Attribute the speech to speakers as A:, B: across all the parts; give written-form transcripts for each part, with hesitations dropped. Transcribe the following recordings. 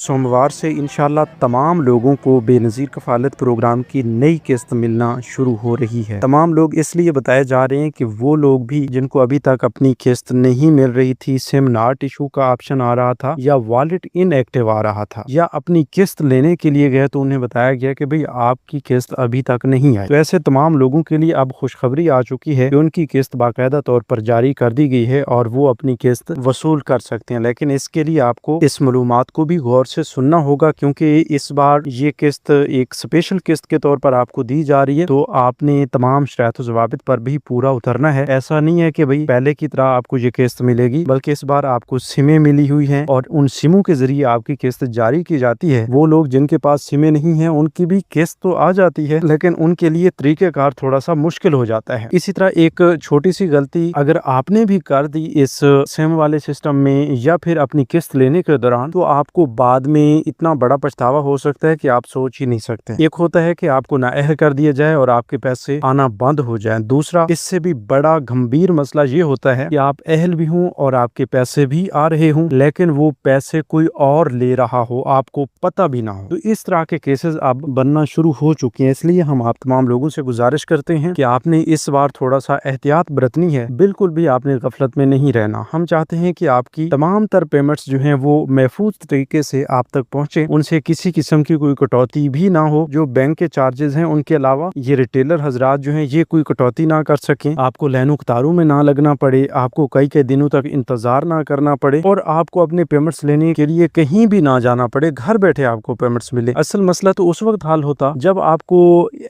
A: सोमवार से इंशाल्लाह तमाम लोगों को बेनज़ीर कफ़ालत प्रोग्राम की नई किस्त मिलना शुरू हो रही है। तमाम लोग इसलिए बताए जा रहे हैं कि वो लोग भी जिनको अभी तक अपनी किस्त नहीं मिल रही थी, सिम नॉट इशू का ऑप्शन आ रहा था या वॉलेट इनएक्टिव आ रहा था या अपनी किस्त लेने के लिए गए तो उन्हें बताया गया कि भाई आपकी किस्त अभी तक नहीं आई। तो ऐसे तमाम लोगों के लिए अब खुशखबरी आ चुकी है कि उनकी किस्त बाकायदा तौर पर जारी कर दी गई है और वो अपनी किस्त वसूल कर सकते हैं। लेकिन इसके लिए आपको इस मालूमात को भी गौर से सुनना होगा, क्योंकि इस बार ये किस्त एक स्पेशल किस्त के तौर पर आपको दी जा रही है। तो आपने तमाम शराइत व ज़वाबित पर भी पूरा उतरना है। ऐसा नहीं है कि भाई पहले की तरह आपको ये किस्त मिलेगी, बल्कि इस बार आपको सिमें मिली हुई हैं और उन सिमों के जरिए आपकी किस्त जारी की जाती है। वो लोग जिनके पास सिमें नहीं है उनकी भी किस्त तो आ जाती है, लेकिन उनके लिए तरीक़ेकार थोड़ा सा मुश्किल हो जाता है। इसी तरह एक छोटी सी गलती अगर आपने भी कर दी इस सिम वाले सिस्टम में या फिर अपनी किस्त लेने के दौरान, तो आपको बाद में इतना बड़ा पछतावा हो सकता है कि आप सोच ही नहीं सकते। एक होता है कि आपको नाअहल कर दिया जाए और आपके पैसे आना बंद हो जाए। दूसरा, इससे भी बड़ा गंभीर मसला ये होता है कि आप अहल भी हों और आपके पैसे भी आ रहे हों, लेकिन वो पैसे कोई और ले रहा हो, आपको पता भी ना हो। तो इस तरह के केसेस अब बनना शुरू हो चुके हैं। इसलिए हम आप तमाम लोगों से गुजारिश करते हैं कि आपने इस बार थोड़ा सा एहतियात बरतनी है। बिल्कुल भी आपने गफलत में नहीं रहना। हम चाहते हैं कि आपकी तमाम तर पेमेंट्स जो हैं वो महफूज तरीके से आप तक पहुंचे, उनसे किसी किस्म की कोई कटौती भी ना हो। जो बैंक के चार्जेस हैं उनके अलावा ये रिटेलर हजरात जो हैं ये कोई कटौती ना कर सकें, आपको लाइनों कतारों में ना लगना पड़े, आपको कई दिनों तक इंतजार ना करना पड़े और आपको अपने पेमेंट्स लेने के लिए कहीं भी ना जाना पड़े, घर बैठे आपको पेमेंट्स मिले। असल मसला तो उस वक्त हल होता जब आपको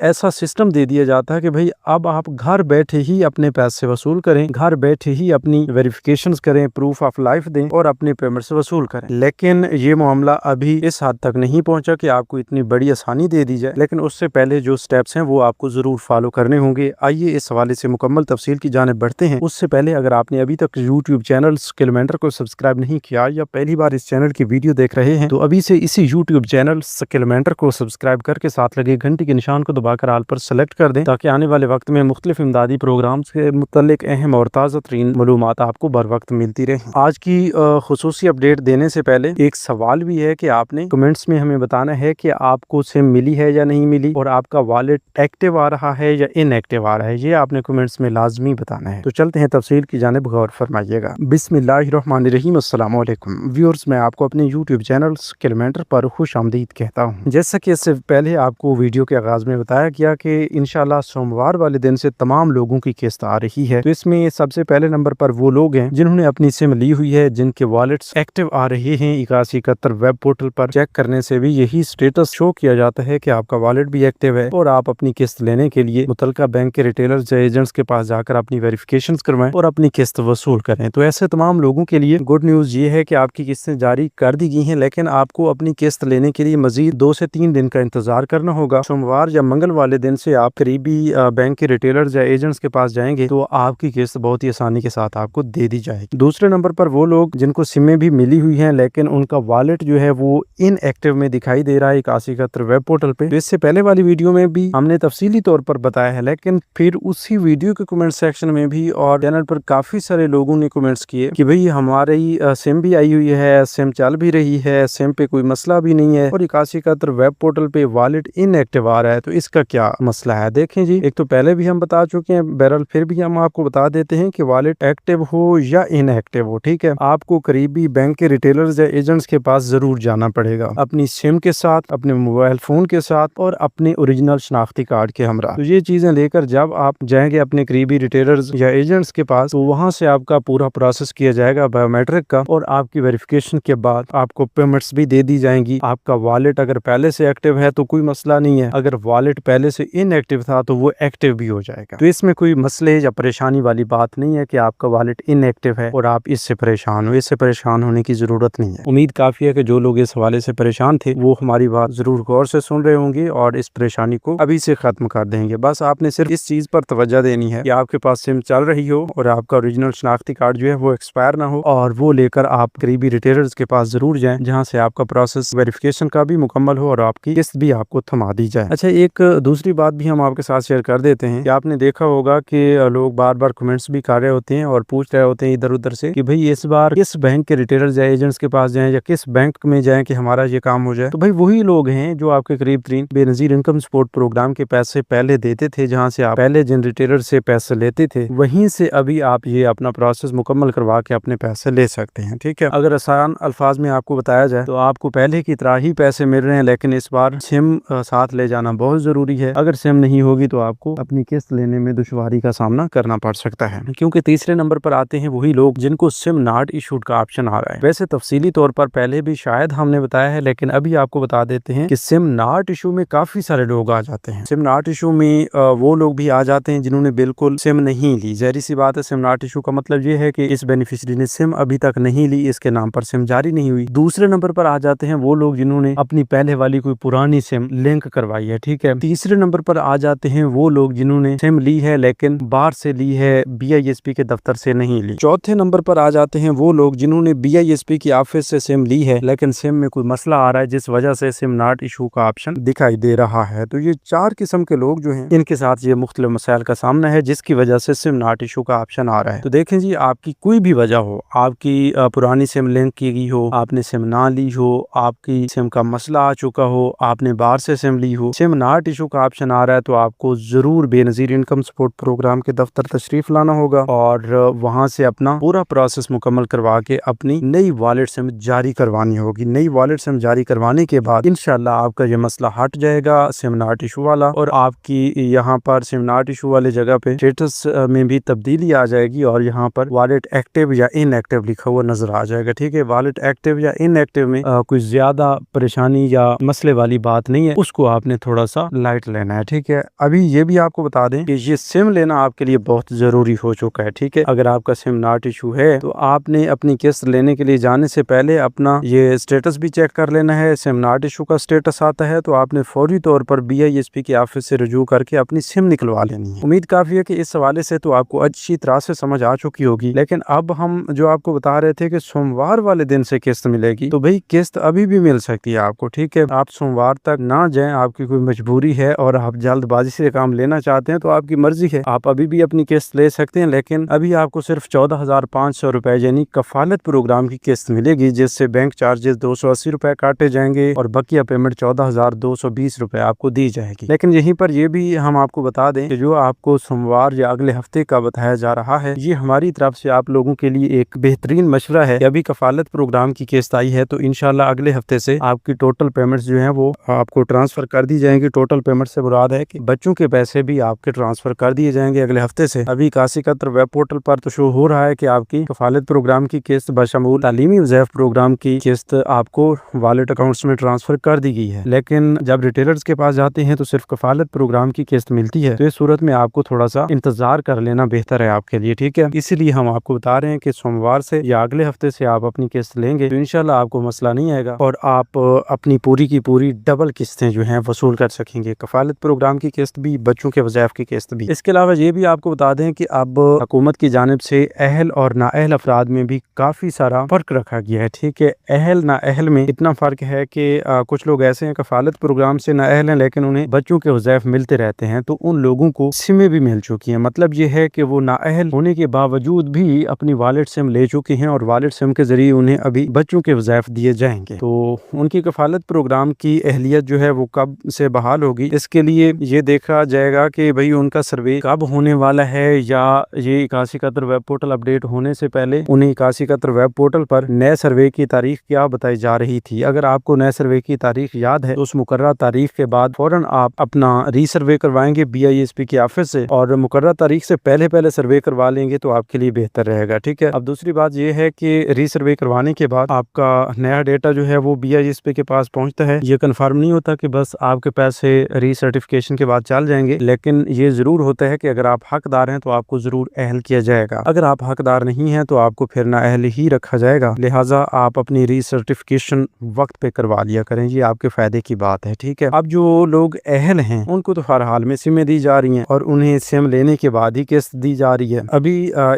A: ऐसा सिस्टम दे दिया जाता है कि भाई अब आप घर बैठे ही अपने पैसे वसूल करें, घर बैठे ही अपनी वेरिफिकेशंस करें, प्रूफ ऑफ लाइफ दें और अपने पेमेंट्स वसूल करें। लेकिन ये मामला अभी इस हद तक नहीं पहुंचा कि आपको इतनी बड़ी आसानी दे दी जाए, लेकिन उससे पहले जो स्टेप्स हैं वो आपको जरूर फॉलो करने होंगे। आइए इस हवाले से मुकम्मल तफसील की जानिब बढ़ते हैं। उससे पहले अगर आपने अभी तक यूट्यूब चैनल स्किल मेंटर को सब्सक्राइब नहीं किया या पहली बार इस चैनल की वीडियो देख रहे हैं, तो अभी से इसी यूट्यूब चैनल स्किल मेंटर को सब्सक्राइब करके साथ लगे घंटी के निशान को दबाकर आल पर सेलेक्ट कर दें, ताकि आने वाले वक्त में मुख्तलिफ इमदादी प्रोग्राम्स के मुतल्लिक अहम और ताज़ा तरीन मालूमात आपको बर वक्त मिलती रहे। आज की खुसूसी अपडेट देने से पहले एक सवाल भी है कि आपने कमेंट्स में हमें बताना है कि आपको सिम मिली है या नहीं मिली और आपका वॉलेट एक्टिव आ रहा है या इनएक्टिव आ रहा है। ये आपने कमेंट्स में लाजमी बताना है। तो चलते हैं तफसील की जानिब गौर फरमाइएगा। बिस्मिल्लाहिर्रहमानिर्रहीम, अस्सलाम वालेकुम व्यूअर्स, मैं आपको अपने यूट्यूब चैनल स्किल मेंटर पर खुश आमदीद कहता हूँ। जैसा कि इससे पहले आपको वीडियो के आगाज में बताया गया कि इंशाल्लाह सोमवार वाले दिन से तमाम लोगों की किस्त आ रही है। तो इसमें सबसे पहले नंबर पर वो लोग हैं जिन्होंने अपनी सिम ली हुई है, जिनके वॉलेट्स एक्टिव आ रहे हैं। 8171 वेब पोर्टल पर चेक करने से भी यही स्टेटस शो किया जाता है कि आपका वॉलेट भी एक्टिव है और आप अपनी किस्त लेने के लिए मुतलका बैंक के रिटेलर्स या एजेंट्स के पास जाकर अपनी वेरिफिकेशन करवाएं और अपनी किस्त वसूल करें। तो ऐसे तमाम लोगों के लिए गुड न्यूज ये है कि आपकी किस्तें जारी कर दी गई हैं, लेकिन आपको अपनी किस्त लेने के लिए मजीद 2 से 3 दिन का इंतजार करना होगा। सोमवार या मंगल वाले दिन से आप करीबी बैंक के रिटेलर्स या एजेंट्स के पास जाएंगे तो आपकी किस्त बहुत ही आसानी के साथ आपको दे दी जाएगी। दूसरे नंबर पर वो लोग जिनको सिमें भी मिली हुई हैं, लेकिन उनका वॉलेट जो है वो इनएक्टिव में दिखाई दे रहा है 8171 वेब पोर्टल पे। तो इससे पहले वाली वीडियो में भी हमने तफसीली तौर पर बताया है, लेकिन फिर उसी वीडियो के कमेंट सेक्शन में भी और चैनल पर काफी सारे लोगों ने कमेंट्स किए कि भाई हमारी सिम भी आई हुई है, सिम चल भी रही है, सिम पे कोई मसला भी नहीं है और 8171 वेब पोर्टल पे वॉलेट इनएक्टिव आ रहा है, तो इसका क्या मसला है। देखें जी, एक तो पहले भी हम बता चुके हैं, बहरहाल फिर भी हम आपको बता देते हैं कि वॉलेट एक्टिव हो या इनएक्टिव हो, ठीक है, आपको करीबी बैंक के रिटेलर्स या एजेंट्स के पास जरूर जाना पड़ेगा अपनी सिम के साथ, अपने मोबाइल फोन के साथ और अपने ओरिजिनल शनाख्ती कार्ड के हमरा। तो ये चीजें लेकर जब आप जाएंगे अपने करीबी रिटेलर्स या एजेंट्स के पास, तो वहां से आपका पूरा प्रोसेस किया जाएगा बायोमेट्रिक का और आपकी वेरिफिकेशन के बाद आपको पेमेंट्स भी दे दी जाएंगी। आपका वॉलेट अगर पहले से एक्टिव है तो कोई मसला नहीं है, अगर वॉलेट पहले से इनएक्टिव था तो वो एक्टिव भी हो जाएगा। तो इसमें कोई मसले या परेशानी वाली बात नहीं है कि आपका वॉलेट इनएक्टिव है और आप इससे परेशान हो। इससे परेशान होने की जरूरत नहीं है। उम्मीद काफी है कि जो लोग इस हवाले से परेशान थे वो हमारी बात जरूर गौर से सुन रहे होंगे और इस परेशानी को अभी से खत्म कर देंगे। बस आपने सिर्फ इस चीज पर तवज्जो देनी है कि आपके पास सिम चल रही हो और आपका ओरिजिनल शनाख्ती कार्ड जो है वो एक्सपायर ना हो, और वो लेकर आप करीबी रिटेलर्स के पास जरूर जाएं जहां से आपका प्रोसेस वेरिफिकेशन का भी मुकम्मल हो और आपकी किस्त भी आपको थमा दी जाए। अच्छा, एक दूसरी बात भी हम आपके साथ शेयर कर देते हैं कि आपने देखा होगा कि लोग बार बार कमेंट्स भी कर रहे होते हैं और पूछ रहे होते हैं इधर उधर से कि भाई इस बार किस बैंक के रिटेलर्स या एजेंट्स के पास जाएं या किस बैंक हक में जाएं कि हमारा ये काम हो जाए। तो भाई वही लोग हैं जो आपके करीब तरीन बेनजीर इनकम सपोर्ट प्रोग्राम के पैसे पहले देते थे, जहाँ से आप पहले जिन रिटेलर से पैसे लेते थे वहीं से अभी आप ये अपना प्रोसेस मुकम्मल करवा के अपने पैसे ले सकते हैं। ठीक है, अगर आसान अल्फाज में आपको बताया जाए तो आपको पहले की तरह ही पैसे मिल रहे हैं, लेकिन इस बार सिम साथ ले जाना बहुत जरूरी है। अगर सिम नहीं होगी तो आपको अपनी किस्त लेने में दुश्वारी का सामना करना पड़ सकता है, क्योंकि तीसरे नंबर पर आते हैं वही लोग जिनको सिम नॉट इशूड का ऑप्शन आ रहा है। वैसे तफसीली तौर पर पहले भी शायद हमने बताया है, लेकिन अभी आपको बता देते हैं कि सिम नॉट इशू में काफी सारे लोग आ जाते हैं। सिम नॉट इशू में वो लोग भी आ जाते हैं जिन्होंने बिल्कुल सिम नहीं ली। ज़ाहिर सी बात है, सिम नॉट इशू का मतलब ये है कि इस बेनिफिशियरी ने सिम अभी तक नहीं ली, इसके नाम पर सिम जारी नहीं हुई। दूसरे नंबर पर आ जाते हैं वो लोग जिन्होंने अपनी पहले वाली कोई पुरानी सिम लिंक करवाई है। ठीक है, तीसरे नंबर पर आ जाते हैं वो लोग जिन्होंने सिम ली है लेकिन बाहर से ली है, BISP के दफ्तर से नहीं ली। चौथे नंबर पर आ जाते हैं वो लोग जिन्होंने BISP की ऑफिस से सिम ली है लेकिन सिम में कोई मसला आ रहा है जिस वजह से सिम नॉट इशू का ऑप्शन दिखाई दे रहा है। तो ये 4 किस्म के लोग जो हैं इनके साथ ये मुख्तलिफ मसाइल का सामना है जिसकी वजह से सिम नॉट इशू का ऑप्शन आ रहा है। तो देखें जी, आपकी कोई भी वजह हो, आपकी पुरानी सिम लिंक की गई हो, आपने सिम ना ली हो, आपकी सिम का मसला आ चुका हो, आपने बाहर से सिम ली हो, सिम नॉट इशू का ऑप्शन आ रहा है, तो आपको जरूर बेनजीर इनकम सपोर्ट प्रोग्राम के दफ्तर तशरीफ लाना होगा और वहां से अपना पूरा प्रोसेस मुकम्मल करवा के अपनी नई वॉलेट सिम जारी करवानी होगी। नई वॉलेट सिम जारी करवाने के बाद इंशाल्लाह आपका ये मसला हट जाएगा सिम नॉट इशू वाला, और आपकी यहाँ पर सिम नॉट इशू वाले जगह पे स्टेटस में भी तब्दीली आ जाएगी और यहाँ पर वॉलेट एक्टिव या इनएक्टिव लिखा हुआ नजर आ जाएगा। ठीक है, वॉलेट एक्टिव या इनएक्टिव में कोई ज्यादा परेशानी या मसले वाली बात नहीं है, उसको आपने थोड़ा सा लाइट लेना है। ठीक है, अभी ये भी आपको बता दें कि ये सिम लेना आपके लिए बहुत जरूरी हो चुका है। ठीक है, अगर आपका सिम नॉट इशू है तो आपने अपनी किस्त लेने के लिए जाने से पहले अपना ये स्टेटस भी चेक कर लेना है। सिम नॉट इशू का स्टेटस आता है तो आपने फौरी तौर पर BISP की ऑफिस से रजू करके अपनी सिम निकलवा लेनी है। उम्मीद काफी है कि इस हवाले से तो आपको अच्छी तरह से समझ आ चुकी होगी, लेकिन अब हम जो आपको बता रहे थे कि सोमवार वाले दिन से किस्त मिलेगी, तो भाई किस्त अभी भी मिल सकती है आपको। ठीक है, आप सोमवार तक ना जाएं, आपकी कोई मजबूरी है और आप जल्दबाजी से काम लेना चाहते हैं तो आपकी मर्जी है, आप अभी भी अपनी किस्त ले सकते हैं। लेकिन अभी आपको सिर्फ 14,500 रुपए यानी कफालत प्रोग्राम की किस्त मिलेगी, जिससे बैंक चार्जेस 280 रुपए काटे जाएंगे और बकिया पेमेंट 14,220 रुपए आपको दी जाएगी। लेकिन यहीं पर यह भी हम आपको बता दें कि जो आपको सोमवार या अगले हफ्ते का बताया जा रहा है, ये हमारी तरफ से आप लोगों के लिए एक बेहतरीन मशवरा है कि अभी कफालत प्रोग्राम की किस्त आई है तो इंशाल्लाह अगले हफ्ते से आपकी टोटल पेमेंट्स जो हैं वो आपको ट्रांसफर कर दी जाएंगी। टोटल पेमेंट से मुराद है कि बच्चों के पैसे भी आपके ट्रांसफर कर दिए जाएंगे अगले हफ्ते से। अभी 81 वेब पोर्टल पर तो शो हो रहा है कि आपकी कफालत प्रोग्राम की किस्त बशमूल तालीमी वज़ीफ़ा प्रोग्राम की किस्त आपको वॉलेट अकाउंट्स में ट्रांसफर कर दी गई है, लेकिन जब रिटेलर्स के पास जाते हैं तो सिर्फ कफालत प्रोग्राम की किस्त मिलती है। तो इस सूरत में आपको थोड़ा सा इंतजार कर लेना बेहतर है आपके लिए। ठीक है, इसीलिए हम आपको बता रहे हैं कि सोमवार से या अगले हफ्ते से आप अपनी किस्त लेंगे तो इंशाल्लाह आपको मसला नहीं आएगा और आप अपनी पूरी की पूरी डबल किस्तें जो हैं वसूल कर सकेंगे, कफालत प्रोग्राम की किस्त भी, बच्चों के वज़ीफ़ा की किस्त भी। इसके अलावा ये भी आपको बता दें कि अब हुकूमत की जानिब से अहल और नाअहल अफराद में भी काफी सारा फर्क रखा गया है। ठीक है, अहल नाअहल में इतना फर्क है कि कुछ लोग ऐसे हैं कफालत प्रोग्राम से नाअहल हैं लेकिन उन्हें बच्चों के वज़ीफ़ा मिलते रहते हैं, तो उन लोगों को सिमें भी मिल चुकी हैं। मतलब ये है कि वो नाअहल होने के बावजूद भी अपनी वॉलेट सिम ले चुके हैं और वॉलेट सिम के जरिए उन्हें अभी बच्चों के वज़ीफ़ा दिए जाएंगे। तो उनकी कफालत प्रोग्राम की अहलियत जो है वो कब से बहाल होगी, इसके लिए ये देखा जाएगा कि भाई उनका सर्वे कब होने वाला है, या ये 81 वेब पोर्टल अपडेट होने से पहले उन्हें 81 वेब पोर्टल पर नए सर्वे की तारीख क्या बताई जा रही थी। अगर आपको नए सर्वे की तारीख याद है तो उस मुकर्रर तारीख के बाद फौरन आप अपना रीसर्वे करवाएंगे BISP की ऑफिस से, और मुकर्रर तारीख से पहले सर्वे करवा लेंगे तो आपके लिए बेहतर रहेगा। ठीक है, अब दूसरी बात यह है कि रीसर्वे करवाने के बाद आपका नया डेटा जो है वो BISP के पास पहुंचता है। ये कन्फर्म नहीं होता कि बस आपके पैसे रीसर्टिफिकेशन के बाद चल जाएंगे, लेकिन ये जरूर होता है कि अगर आप हकदार हैं तो आपको जरूर अहल किया जाएगा। अगर आप हकदार नहीं हैं तो आपको फिर ना अहल ही रखा जाएगा। लिहाजा आप अपनी रीसर्टिफिकेशन वक्त पे करवा लिया करें, ये आपके फायदे की बात है। ठीक है, अब जो लोग अहल हैं उनको तो हर हाल में सिमें दी जा रही हैं और उन्हें सिम लेने के बाद ही किस्त दी जा रही है। अभी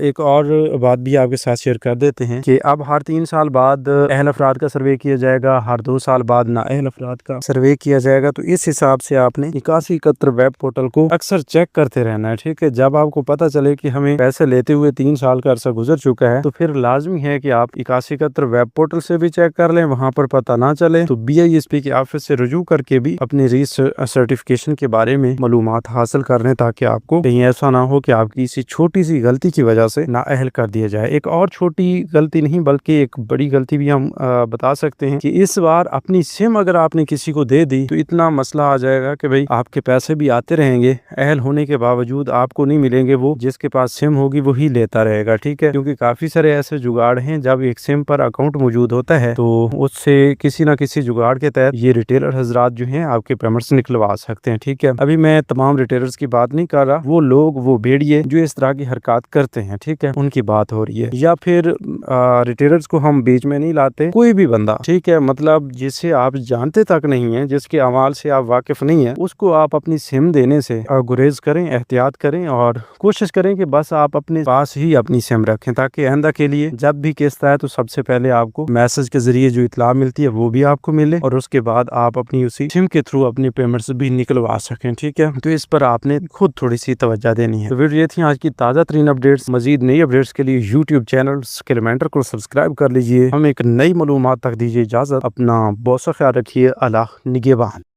A: एक और बात भी आपके साथ शेयर कर देते हैं कि अब हर 3 साल बाद अहल अफराद का सर्वे किया जाएगा, हर 2 साल बाद ना अहल अफराद का सर्वे किया जाएगा। तो इस हिसाब से आपने 81 वेब पोर्टल को अक्सर चेक करते रहना है। ठीक है, जब आपको पता चले कि हमें पैसे लेते हुए 3 साल का अरसा गुजर चुका है तो फिर लाजमी है कि आप 81 वेब पोर्टल से भी चेक کر لیں, وہاں پر پتہ نہ چلے تو BISP کے آفس سے رجوع کر کے بھی اپنی ری سرٹیفکیشن کے بارے میں معلومات حاصل کر لیں, تاکہ آپ کو کہیں ایسا نہ ہو کہ آپ کی کسی چھوٹی سی غلطی کی وجہ سے نااہل کر دیا جائے. ایک اور چھوٹی غلطی نہیں بلکہ ایک بڑی غلطی بھی ہم بتا سکتے ہیں کہ اس بار اپنی سم اگر آپ نے کسی کو دے دی تو اتنا مسئلہ آ جائے گا کہ بھئی آپ کے پیسے بھی آتے رہیں گے, اہل ہونے کے باوجود آپ کو نہیں ملیں گے, وہ جس کے پاس سم ہوگی وہی لیتا رہے گا. ٹھیک ہے, کیونکہ کافی سارے ایسے جگاڑ ہیں, جب ایک سم پر اکاؤنٹ موجود ہوتا ہے تو اس سے کسی نہ کسی جگاڑ کے تحت یہ ریٹیلر حضرات جو ہیں آپ کے پیمنٹس نکلوا سکتے ہیں. ٹھیک ہے, ابھی میں تمام ریٹیلرز کی بات نہیں کر رہا, وہ لوگ وہ بھیڑیے جو اس طرح کی حرکات کرتے ہیں, ٹھیک ہے, ان کی بات ہو رہی ہے. یا پھر ریٹیلرز کو ہم بیچ میں نہیں لاتے, کوئی بھی بندہ, ٹھیک ہے, مطلب جسے آپ جانتے تک نہیں ہیں, جس کے اعمال سے آپ واقف نہیں ہیں, اس کو آپ اپنی سم دینے سے گریز کریں, احتیاط کریں اور کوشش کریں کہ بس آپ اپنے پاس ہی اپنی سم رکھیں, تاکہ آئندہ کے لیے جب بھی قسط آئے تو سب سے پہلے آپ کو میسج کے ذریعے جو اطلاع ملتی ہے وہ بھی آپ کو ملے, اور اس کے بعد آپ اپنی اسی سم کے تھرو اپنی پیمنٹس بھی نکلوا سکیں. ٹھیک ہے, تو اس پر آپ نے خود تھوڑی سی توجہ دینی ہے. تو ویڈیو یہ تھی آج کی تازہ ترین اپڈیٹس. مزید نئی اپڈیٹس کے لیے YouTube چینل اسکلمینٹر کو سبسکرائب کر لیجئے. ہم ایک نئی معلومات تک دیجیے اجازت. اپنا بہت سا خیال رکھیے. اللہ نگہبان.